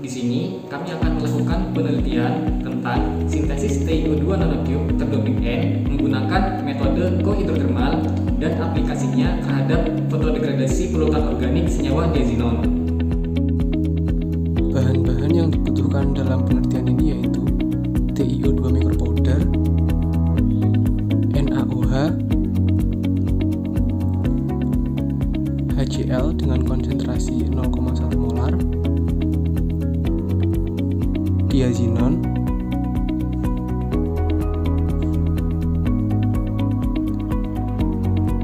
Di sini kami akan melakukan penelitian tentang sintesis TiO2 nanotube terdoping N menggunakan metode kohidrotermal dan aplikasinya terhadap fotodegradasi polutan organik senyawa diazinon. Bahan-bahan yang dibutuhkan dalam penelitian ini yaitu TiO2 micropowder, NaOH, HCl dengan konsentrasi 0,1 molar, diazinon,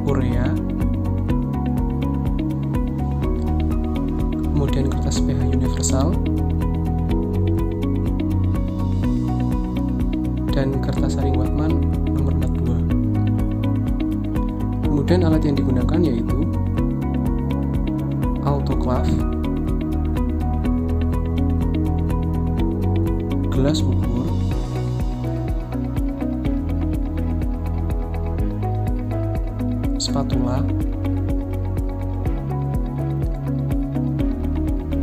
urea, kemudian kertas pH universal, dan kertas saring Whatman nomor 42. Kemudian alat yang digunakan yaitu autoclave, gelas ukur, spatula,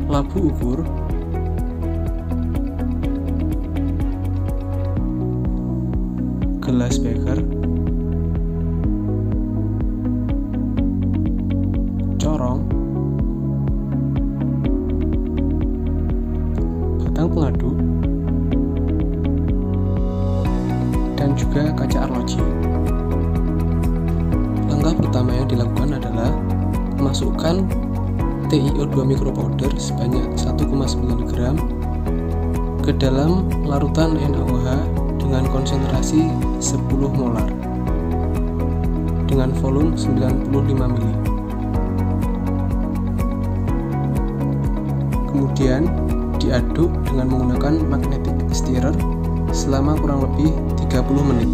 labu ukur, gelas beker, corong, batang pengaduk, dan juga kaca arloji. Langkah pertama yang dilakukan adalah memasukkan TiO2 micropowder sebanyak 1,9 gram ke dalam larutan NaOH dengan konsentrasi 10 molar dengan volume 95 ml. Kemudian diaduk dengan menggunakan magnetic stirrer selama kurang lebih 30 menit.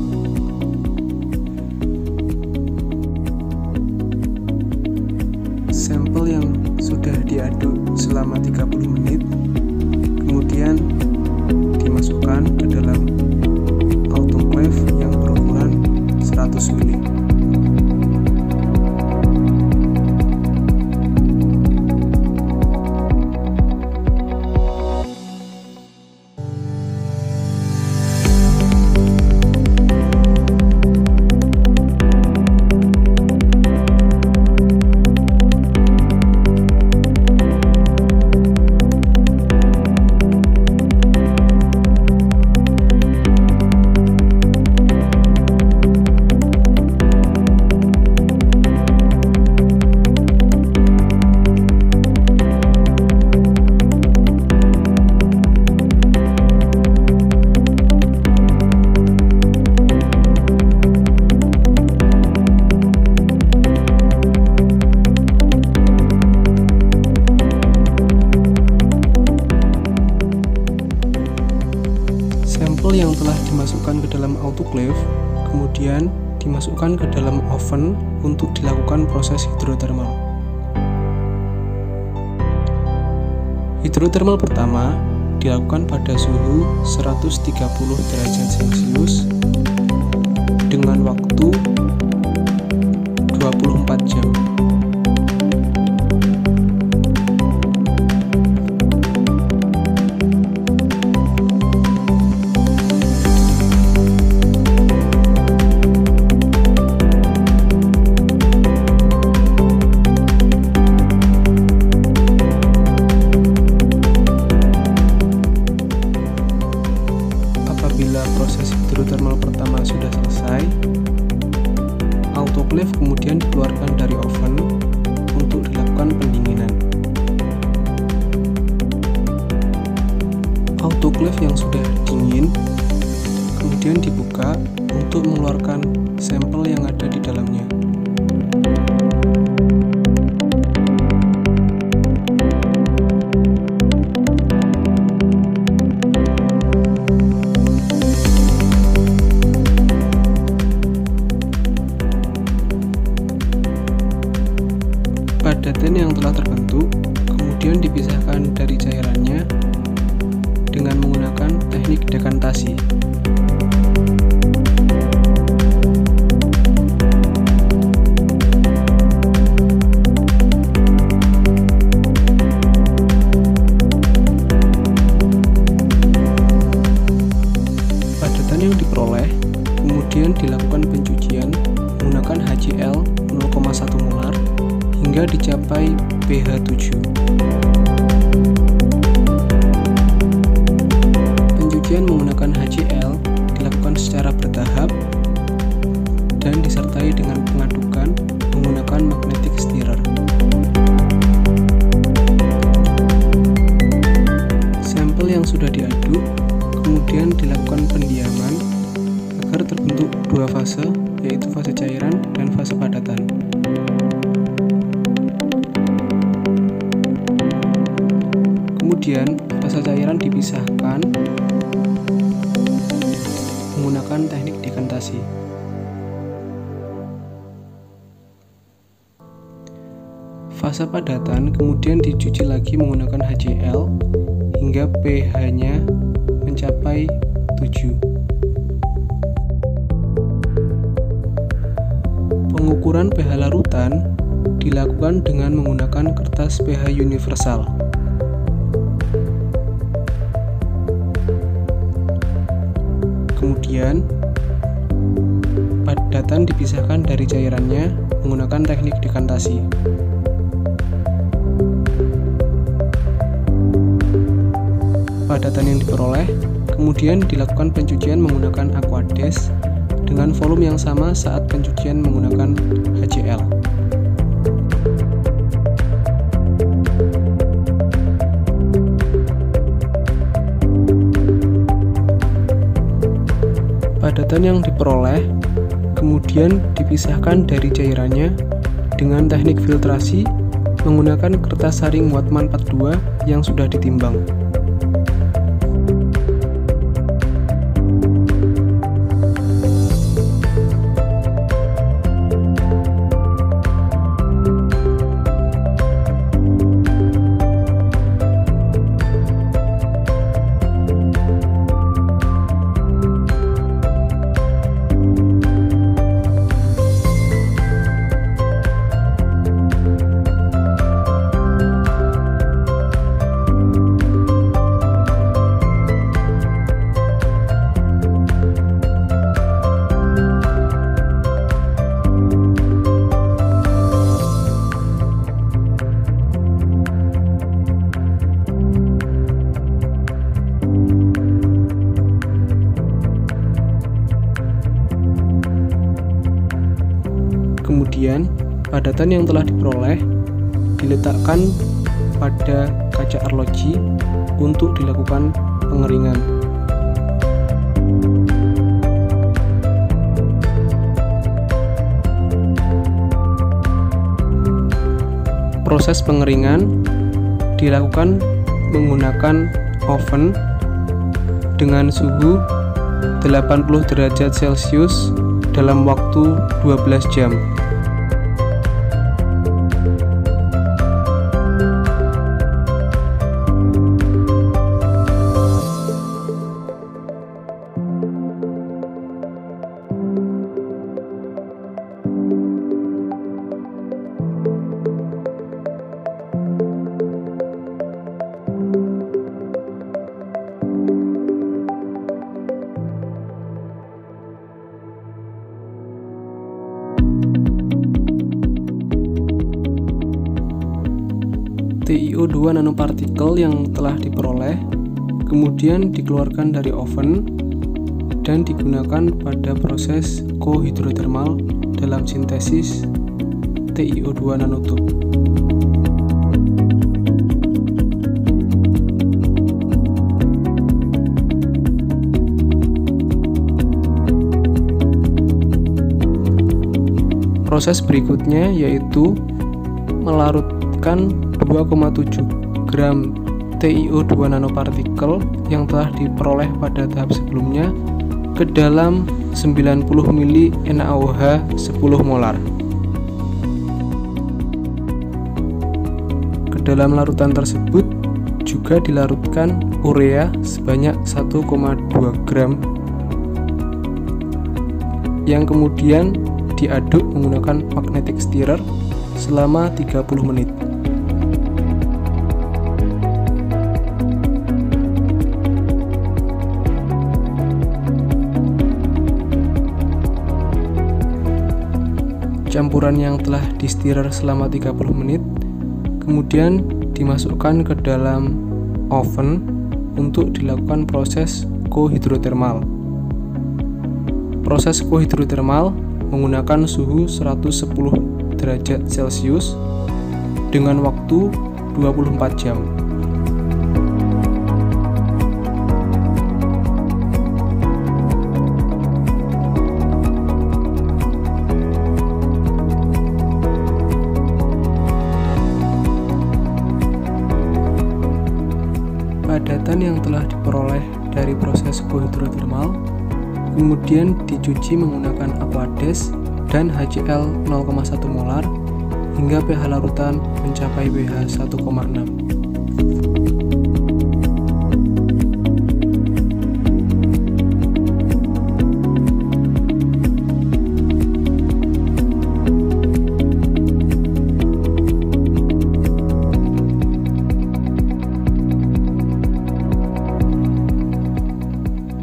Sampel yang sudah diaduk selama 30 menit kemudian dimasukkan ke dalam autoclave yang berukuran 100 ml. Sampel yang telah dimasukkan ke dalam autoclave kemudian dimasukkan ke dalam oven untuk dilakukan proses hidrotermal. Hidrotermal pertama dilakukan pada suhu 130 derajat Celcius dengan waktu 24 jam. Apabila proses hidrotermal pertama sudah selesai, autoclave kemudian dikeluarkan dari oven untuk dilakukan pendinginan. Autoclave yang sudah dingin kemudian dibuka untuk mengeluarkan sampel yang ada di dalamnya. Padaten yang telah terbentuk kemudian dipisahkan dari cairannya dengan menggunakan teknik dekantasi. mencapai pH 7. Pencucian menggunakan HCl dilakukan secara bertahap dan disertai dengan pengadukan menggunakan magnetic stirrer. Sampel yang sudah diaduk kemudian dilakukan pendiaman agar terbentuk dua fase, yaitu fase cairan dan fase padatan. Kemudian fase cairan dipisahkan menggunakan teknik dekantasi. Fase padatan kemudian dicuci lagi menggunakan HCl hingga pH-nya mencapai 7. Pengukuran pH larutan dilakukan dengan menggunakan kertas pH universal. Kemudian padatan dipisahkan dari cairannya menggunakan teknik dekantasi. Padatan yang diperoleh kemudian dilakukan pencucian menggunakan aquades dengan volume yang sama saat pencucian menggunakan HCl. Padatan yang diperoleh kemudian dipisahkan dari cairannya dengan teknik filtrasi menggunakan kertas saring Whatman 42 yang sudah ditimbang. Kemudian, padatan yang telah diperoleh diletakkan pada kaca arloji untuk dilakukan pengeringan. Proses pengeringan dilakukan menggunakan oven dengan suhu 80 derajat Celcius dalam waktu 12 jam. TiO2 nanopartikel yang telah diperoleh kemudian dikeluarkan dari oven dan digunakan pada proses kohidrotermal dalam sintesis TiO2 nanotube. Proses berikutnya yaitu melarutkan 2,7 gram TiO2 nanopartikel yang telah diperoleh pada tahap sebelumnya ke dalam 90 ml NaOH 10 molar. Ke dalam larutan tersebut juga dilarutkan urea sebanyak 1,2 gram yang kemudian diaduk menggunakan magnetic stirrer selama 30 menit. Campuran yang telah di stirrer selama 30 menit kemudian dimasukkan ke dalam oven untuk dilakukan proses kohidrotermal. Proses kohidrotermal menggunakan suhu 110 derajat Celcius dengan waktu 24 jam. Padatan yang telah diperoleh dari proses kohidrotermal kemudian dicuci menggunakan Aquades dan HCl 0,1 molar hingga pH larutan mencapai pH 1,6.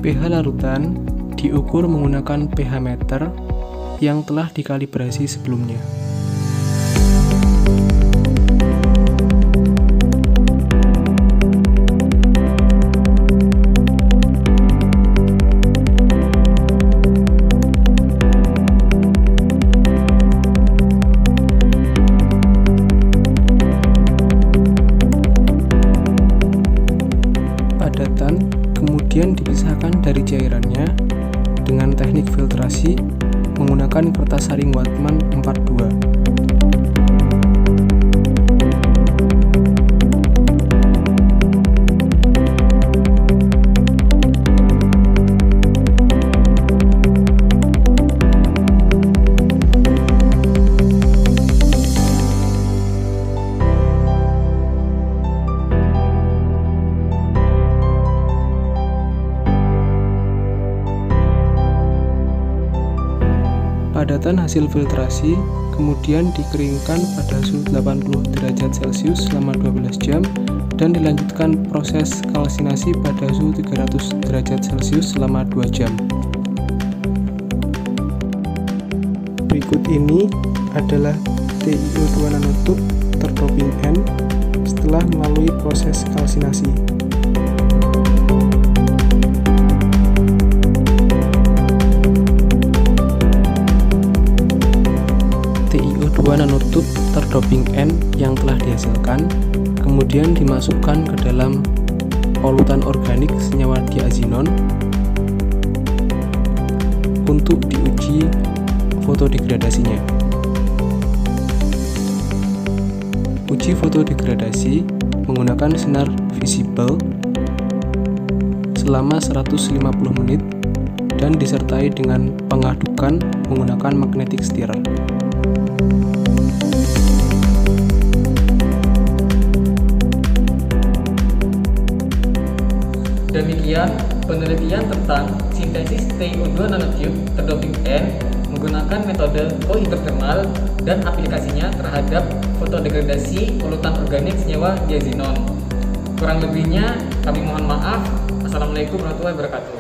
pH larutan diukur menggunakan pH meter yang telah dikalibrasi sebelumnya. Padatan kemudian dipisahkan dari cairannya dengan teknik filtrasi menggunakan kertas saring Whatman 42. Padatan hasil filtrasi kemudian dikeringkan pada suhu 80 derajat Celcius selama 12 jam dan dilanjutkan proses kalsinasi pada suhu 300 derajat Celcius selama 2 jam. Berikut ini adalah TiO2 nanotube terdoping N setelah melalui proses kalsinasi. TiO2 nanotube terdoping N yang telah dihasilkan kemudian dimasukkan ke dalam polutan organik senyawa diazinon untuk diuji fotodegradasinya. Uji fotodegradasi menggunakan sinar visible selama 150 menit dan disertai dengan pengadukan menggunakan magnetic stirrer. Demikian penelitian tentang sintesis TiO2 nanotube terdoping N menggunakan metode kohidrotermal dan aplikasinya terhadap fotodegradasi polutan organik senyawa diazinon. Kurang lebihnya kami mohon maaf. Assalamualaikum warahmatullahi wabarakatuh.